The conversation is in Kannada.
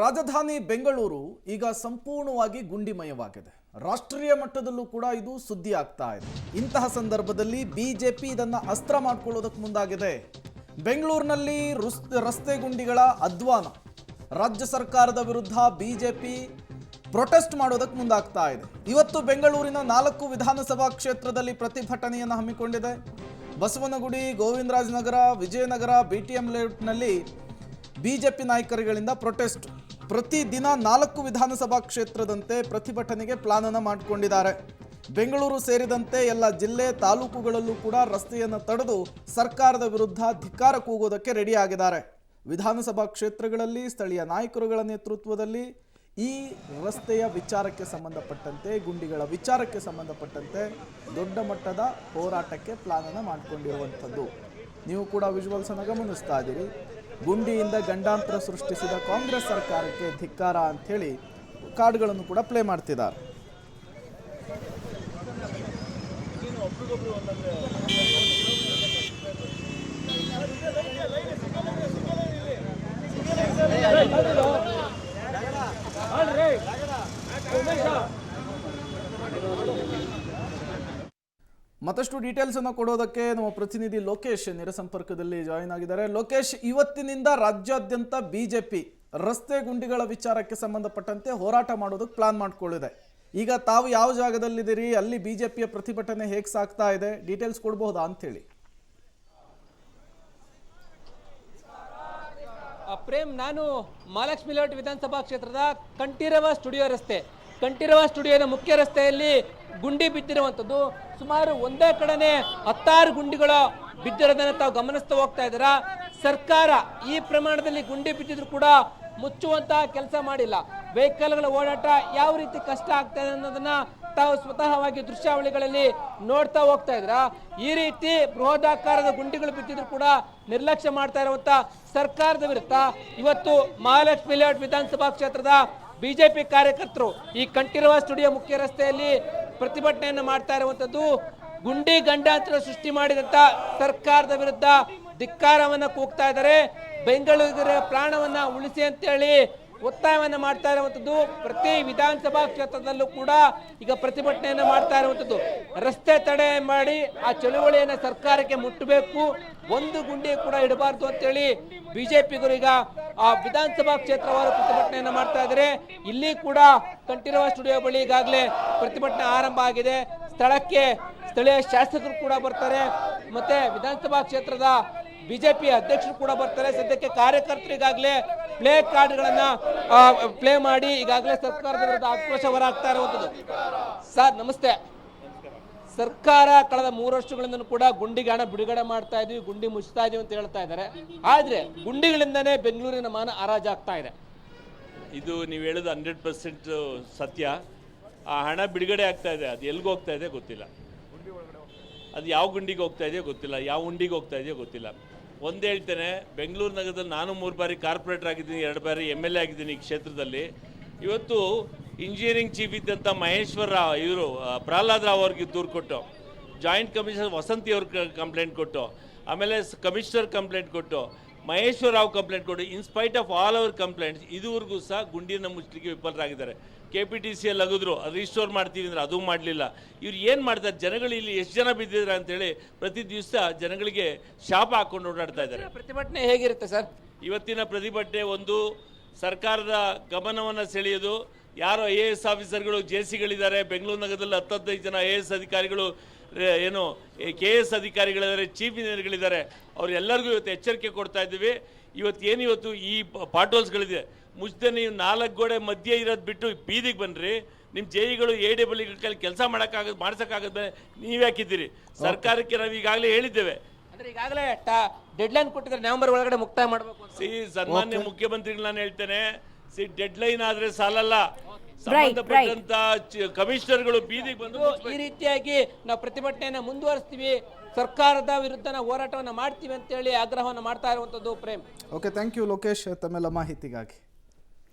ರಾಜಧಾನಿ ಬೆಂಗಳೂರು ಈಗ ಸಂಪೂರ್ಣವಾಗಿ ಗುಂಡಿಮಯವಾಗಿದೆ. ರಾಷ್ಟ್ರೀಯ ಮಟ್ಟದಲ್ಲೂ ಕೂಡ ಇದು ಸುದ್ದಿ ಆಗ್ತಾ ಇದೆ. ಇಂತಹ ಸಂದರ್ಭದಲ್ಲಿ ಬಿಜೆಪಿ ಇದನ್ನ ಅಸ್ತ್ರ ಮಾಡಿಕೊಳ್ಳೋದಕ್ಕೆ ಮುಂದಾಗಿದೆ. ಬೆಂಗಳೂರಿನಲ್ಲಿ ರಸ್ತೆ ಗುಂಡಿಗಳ ಅಧ್ವಾನ. ರಾಜ್ಯ ಸರ್ಕಾರದ ವಿರುದ್ಧ ಬಿಜೆಪಿ ಪ್ರೊಟೆಸ್ಟ್ ಮಾಡೋದಕ್ಕೆ ಮುಂದಾಗ್ತಾ ಇದೆ. ಇವತ್ತು ಬೆಂಗಳೂರಿನ 4 ವಿಧಾನಸಭಾ ಕ್ಷೇತ್ರದಲ್ಲಿ ಪ್ರತಿಭಟನೆಯನ್ನು ಹಮ್ಮಿಕೊಂಡಿದೆ. ಬಸವನಗುಡಿ, ಗೋವಿಂದರಾಜನಗರ, ವಿಜಯನಗರ, ಬಿಟಿಎಂ ಲೇಔಟ್ನಲ್ಲಿ ಬಿಜೆಪಿ ನಾಯಕರುಗಳಿಂದ ಪ್ರೊಟೆಸ್ಟ್. ಪ್ರತಿದಿನ 4 ವಿಧಾನಸಭಾ ಕ್ಷೇತ್ರದಂತೆ ಪ್ರತಿಭಟನೆಗೆ ಪ್ಲಾನ್ ಅನ್ನು ಮಾಡಿಕೊಂಡಿದ್ದಾರೆ. ಬೆಂಗಳೂರು ಸೇರಿದಂತೆ ಎಲ್ಲ ಜಿಲ್ಲೆ ತಾಲೂಕುಗಳಲ್ಲೂ ಕೂಡ ರಸ್ತೆಯನ್ನು ತಡೆದು ಸರ್ಕಾರದ ವಿರುದ್ಧ ಧಿಕ್ಕಾರ ಕೂಗೋದಕ್ಕೆ ರೆಡಿ ಆಗಿದ್ದಾರೆ. ವಿಧಾನಸಭಾ ಕ್ಷೇತ್ರಗಳಲ್ಲಿ ಸ್ಥಳೀಯ ನಾಯಕರುಗಳ ನೇತೃತ್ವದಲ್ಲಿ ಈ ರಸ್ತೆಯ ವಿಚಾರಕ್ಕೆ ಸಂಬಂಧಪಟ್ಟಂತೆ, ಗುಂಡಿಗಳ ವಿಚಾರಕ್ಕೆ ಸಂಬಂಧಪಟ್ಟಂತೆ ದೊಡ್ಡ ಮಟ್ಟದ ಹೋರಾಟಕ್ಕೆ ಪ್ಲಾನ್ ಅನ್ನು ಮಾಡಿಕೊಂಡಿರುವಂಥದ್ದು. ನೀವು ಕೂಡ ವಿಜುವಲ್ಸ್ ಅನ್ನು ಗಮನಿಸ್ತಾ ಇದ್ದೀರಿ. ಗುಂಡಿಯಿಂದ ಗಂಡಾಂತರ ಸೃಷ್ಟಿಸಿದ ಕಾಂಗ್ರೆಸ್ ಸರ್ಕಾರಕ್ಕೆ ಧಿಕ್ಕಾರ ಅಂಥೇಳಿ ಕಾರ್ಡ್ಗಳನ್ನು ಕೂಡ ಪ್ಲೇ ಮಾಡ್ತಿದ್ದಾರೆ. ಮತ್ತಷ್ಟು ಡೀಟೇಲ್ಸ್ ಅನ್ನು ಕೊಡೋದಕ್ಕೆ ನಮ್ಮ ಪ್ರತಿನಿಧಿ ಲೋಕೇಶ್ ನೇರ ಸಂಪರ್ಕದಲ್ಲಿ ಜಾಯಿನ್ ಆಗಿದ್ದಾರೆ. ಲೋಕೇಶ್, ಇವತ್ತಿನಿಂದ ರಾಜ್ಯಾದ್ಯಂತ ಬಿಜೆಪಿ ರಸ್ತೆ ಗುಂಡಿಗಳ ವಿಚಾರಕ್ಕೆ ಸಂಬಂಧಪಟ್ಟಂತೆ ಹೋರಾಟ ಮಾಡೋದಕ್ಕೆ ಪ್ಲಾನ್ ಮಾಡ್ಕೊಳ್ಳಿದೆ. ಈಗ ತಾವು ಯಾವ ಜಾಗದಲ್ಲಿದ್ದೀರಿ, ಅಲ್ಲಿ ಬಿಜೆಪಿಯ ಪ್ರತಿಭಟನೆ ಹೇಗೆ ಸಾಗ್ತಾ ಇದೆ, ಡೀಟೇಲ್ಸ್ ಕೊಡಬಹುದಾ ಅಂತೇಳಿ? ಪ್ರೇಮ್, ನಾನು ಮಹಾಲಕ್ಷ್ಮಿ ಲೇಔಟ್ ವಿಧಾನಸಭಾ ಕ್ಷೇತ್ರದ ಕಂಠೀರವ ಸ್ಟುಡಿಯೋದ ಮುಖ್ಯ ರಸ್ತೆಯಲ್ಲಿ ಗುಂಡಿ ಬಿದ್ದಿರುವಂಥದ್ದು. ಸುಮಾರು ಒಂದೇ ಕಡೆನೆ 16 ಗುಂಡಿಗಳು ಬಿದ್ದಿರೋದನ್ನು ತಾವು ಗಮನಿಸ್ತಾ ಹೋಗ್ತಾ ಇದ್ದೀರಾ. ಸರ್ಕಾರ ಈ ಪ್ರಮಾಣದಲ್ಲಿ ಗುಂಡಿ ಬಿದ್ದಿದ್ರು ಕೂಡ ಮುಚ್ಚುವಂತಹ ಕೆಲಸ ಮಾಡಿಲ್ಲ. ವೆಹಿಕಲ್ಗಳ ಓಡಾಟ ಯಾವ ರೀತಿ ಕಷ್ಟ ಆಗ್ತಾ ಇದೆ ಅನ್ನೋದನ್ನ ತಾವು ಸ್ವತಃವಾಗಿ ದೃಶ್ಯಾವಳಿಗಳಲ್ಲಿ ನೋಡ್ತಾ ಹೋಗ್ತಾ ಇದ್ದೀರಾ. ಈ ರೀತಿ ಬೃಹದಾಕಾರದ ಗುಂಡಿಗಳು ಬಿದ್ದಿದ್ರು ಕೂಡ ನಿರ್ಲಕ್ಷ್ಯ ಮಾಡ್ತಾ ಇರುವಂತ ಸರ್ಕಾರದ ವಿರುದ್ಧ ಇವತ್ತು ಮಹಾಲಕ್ಷ್ಮಿ ಲೇಔಟ್ ವಿಧಾನಸಭಾ ಕ್ಷೇತ್ರದ ಬಿಜೆಪಿ ಕಾರ್ಯಕರ್ತರು ಈ ಕಂಠೀರವ ಸ್ಟುಡಿಯೋ ಮುಖ್ಯ ರಸ್ತೆಯಲ್ಲಿ ಪ್ರತಿಭಟನೆಯನ್ನು ಮಾಡ್ತಾ ಇರುವಂತದ್ದು. ಗುಂಡಿ ಗಂಡಾಂತರ ಸೃಷ್ಟಿ ಮಾಡಿದಂತ ಸರ್ಕಾರದ ವಿರುದ್ಧ ಧಿಕ್ಕಾರವನ್ನ ಕೂಗ್ತಾ ಇದ್ದಾರೆ. ಬೆಂಗಳೂರಿನ ಪ್ರಾಣವನ್ನ ಉಳಿಸಿ ಅಂತೇಳಿ ಒತ್ತಾಯವನ್ನ ಮಾಡ್ತಾ ಇರುವಂತದ್ದು. ಪ್ರತಿ ವಿಧಾನಸಭಾ ಕ್ಷೇತ್ರದಲ್ಲೂ ಕೂಡ ಈಗ ಪ್ರತಿಭಟನೆಯನ್ನ ಮಾಡ್ತಾ ಇರುವಂತದ್ದು. ರಸ್ತೆ ತಡೆ ಮಾಡಿ ಆ ಚಳುವಳಿಯನ್ನ ಸರ್ಕಾರಕ್ಕೆ ಮುಟ್ಟಬೇಕು, ಒಂದು ಗುಂಡಿ ಕೂಡ ಇಡಬಾರ್ದು ಅಂತೇಳಿ ಬಿಜೆಪಿಗರು ಈಗ ಆ ವಿಧಾನಸಭಾ ಕ್ಷೇತ್ರವಾರು ಪ್ರತಿಭಟನೆಯನ್ನ ಮಾಡ್ತಾ ಇದ್ದಾರೆ. ಇಲ್ಲಿ ಕೂಡ ಕಂಠೀರವ ಸ್ಟುಡಿಯೋ ಬಳಿ ಈಗಾಗಲೇ ಪ್ರತಿಭಟನೆ ಆರಂಭ ಆಗಿದೆ. ಸ್ಥಳಕ್ಕೆ ಸ್ಥಳೀಯ ಶಾಸಕರು ಕೂಡ ಬರ್ತಾರೆ, ಮತ್ತೆ ವಿಧಾನಸಭಾ ಕ್ಷೇತ್ರದ ಬಿಜೆಪಿ ಅಧ್ಯಕ್ಷರು ಕೂಡ ಬರ್ತಾರೆ. ಸದ್ಯಕ್ಕೆ ಕಾರ್ಯಕರ್ತರು ಈಗಾಗಲೇ ಪ್ಲೇ ಕಾರ್ಡ್ಗಳನ್ನ ಪ್ಲೇ ಮಾಡಿ ಈಗಾಗಲೇ ಸರ್ಕಾರದ ವಿರುದ್ಧ ಆಕ್ರೋಶ ಹೊರಹಾಕ್ತಾ ಇರುವಂಥದ್ದು. ಸರ್ ನಮಸ್ತೆ. ಸರ್ಕಾರ ಕಳೆದ 3 ವರ್ಷಗಳಿಂದ ಕೂಡ ಗುಂಡಿಗೆ ಹಣ ಬಿಡುಗಡೆ ಮಾಡ್ತಾ ಇದೀವಿ, ಗುಂಡಿ ಮುಚ್ತಾ ಇದೀವಿ ಅಂತ ಹೇಳ್ತಾ ಇದ್ದಾರೆ. ಆದ್ರೆ ಗುಂಡಿಗಳಿಂದನೇ ಬೆಂಗಳೂರಿನ ಮಾನ ಹರಾಜಾಗ್ತಾ ಇದೆ. ಇದು ನೀವು ಹೇಳೋದು 100% ಸತ್ಯ. ಆ ಹಣ ಬಿಡುಗಡೆ ಆಗ್ತಾ ಇದೆ, ಅದು ಎಲ್ಲಿಗೆ ಹೋಗ್ತಾ ಇದೆ ಗೊತ್ತಿಲ್ಲ. ಅದು ಯಾವ ಗುಂಡಿಗೆ ಹೋಗ್ತಾ ಇದೆಯೋ ಗೊತ್ತಿಲ್ಲ, ಯಾವ ಉಂಡಿಗೆ ಹೋಗ್ತಾ ಇದೆಯೋ ಗೊತ್ತಿಲ್ಲ. ಒಂದು ಹೇಳ್ತೇನೆ, ಬೆಂಗಳೂರು ನಗರದಲ್ಲಿ ನಾನು 3 ಬಾರಿ ಕಾರ್ಪೊರೇಟರ್ ಆಗಿದ್ದೀನಿ, 2 ಬಾರಿ MLA ಆಗಿದ್ದೀನಿ ಈ ಕ್ಷೇತ್ರದಲ್ಲಿ. ಇವತ್ತು ಇಂಜಿನಿಯರಿಂಗ್ ಚೀಫ್ ಇದ್ದಂಥ ಮಹೇಶ್ವರ ರಾವ್ ಇವರು ಪ್ರಹ್ಲಾದ್ ರಾವ್ ಅವ್ರಿಗೆ ದೂರು ಕೊಟ್ಟು, ಜಾಯಿಂಟ್ ಕಮಿಷನರ್ ವಸಂತಿ ಅವ್ರಿಗೆ ಕಂಪ್ಲೇಂಟ್ ಕೊಟ್ಟು, ಆಮೇಲೆ ಕಮಿಷನರ್ ಕಂಪ್ಲೇಂಟ್ ಕೊಟ್ಟು, ಮಹೇಶ್ವರ ರಾವ್ ಕಂಪ್ಲೇಂಟ್ ಕೊಟ್ಟು, in spite of all our complaints ಇದುವರೆಗೂ ಸಹ ಗುಂಡಿಯನ್ನು ಮುಚ್ಚಲಿಕ್ಕೆ ವಿಫಲರಾಗಿದ್ದಾರೆ. KPTCಯಲ್ಲಿ ಅಗಿದ್ರು, ರಿಸ್ಟೋರ್ ಮಾಡ್ತೀವಿ ಅಂದ್ರೆ ಅದು ಮಾಡಲಿಲ್ಲ. ಇವ್ರು ಏನು ಮಾಡ್ತಾರೆ, ಜನಗಳು ಇಲ್ಲಿ ಎಷ್ಟು ಜನ ಬಿದ್ದಿದ್ದಾರೆ ಅಂತೇಳಿ ಪ್ರತಿ ದಿವಸ ಜನಗಳಿಗೆ ಶಾಪ ಹಾಕೊಂಡು ಓಡಾಡ್ತಾ ಇದ್ದಾರೆ. ಪ್ರತಿಭಟನೆ ಹೇಗಿರುತ್ತೆ ಸರ್? ಇವತ್ತಿನ ಪ್ರತಿಭಟನೆ ಒಂದು ಸರ್ಕಾರದ ಗಮನವನ್ನು ಸೆಳೆಯೋದು. ಯಾರು IAS ಆಫೀಸರ್ಗಳು JC-ಗಳಿದ್ದಾರೆ ಬೆಂಗಳೂರು ನಗರದಲ್ಲಿ 10-15 ಜನ IAS ಅಧಿಕಾರಿಗಳು, ಏನು KS ಅಧಿಕಾರಿಗಳಿದ್ದಾರೆ, ಚೀಫ್ ಇಂಜಿನಿಯರ್ಗಳಿದ್ದಾರೆ. ಅವರೆಲ್ಲರಿಗೂ ಇವತ್ತು ಎಚ್ಚರಿಕೆ ಕೊಡ್ತಾ ಇದ್ದೀವಿ. ಇವತ್ತು ಈ ಪಾಟೋಲ್ಸ್ಗಳಿದೆ, ಮುಚ್ಚದೆ ನೀವು 4 ಗೋಡೆ ಮಧ್ಯೆ ಇರೋದು ಬಿಟ್ಟು ಬೀದಿಗೆ ಬನ್ನಿರಿ. ನಿಮ್ಮ JE-ಗಳು AWL ಕೆಲಸ ಮಾಡ್ಸೋಕ್ಕಾಗದ ನೀವು ಯಾಕಿದ್ದೀರಿ? ಸರ್ಕಾರಕ್ಕೆ ನಾವು ಈಗಾಗಲೇ ಹೇಳಿದ್ದೇವೆ. ಅಂದ್ರೆ ಈಗಾಗಲೇ ಡೆಡ್ಲೈನ್ ಕೊಟ್ಟಿದ್ದಾರೆ, ನವೆಂಬರ್ ಒಳಗಡೆ ಮುಕ್ತಾಯ ಮಾಡಬೇಕು. ಸನ್ಮಾನ್ಯ ಮುಖ್ಯಮಂತ್ರಿಗಳು ನಾನು ಹೇಳ್ತೇನೆ, ಡೆಡ್ಲೈನ್ ಆದ್ರೆ ಸಾಲಲ್ಲ, ಸಂಬಂಧಪಟ್ಟಂತ ಕಮಿಷನರ್ಗಳು ಬೀದಿಗೆ ಬಂದು ಈ ರೀತಿಯಾಗಿ ನಾವು ಪ್ರತಿಭಟನೆಯನ್ನ ಮುಂದುವರಿಸ್ತೀವಿ, ಸರ್ಕಾರದ ವಿರುದ್ಧ ನಾವು ಹೋರಾಟವನ್ನು ಮಾಡ್ತೀವಿ ಅಂತೇಳಿ ಆಗ್ರಹವನ್ನು ಮಾಡ್ತಾ ಇರುವಂತದ್ದು. Prem, okay, thank you Lokesh ತಮ್ಮೆಲ್ಲ ಮಾಹಿತಿಗಾಗಿ.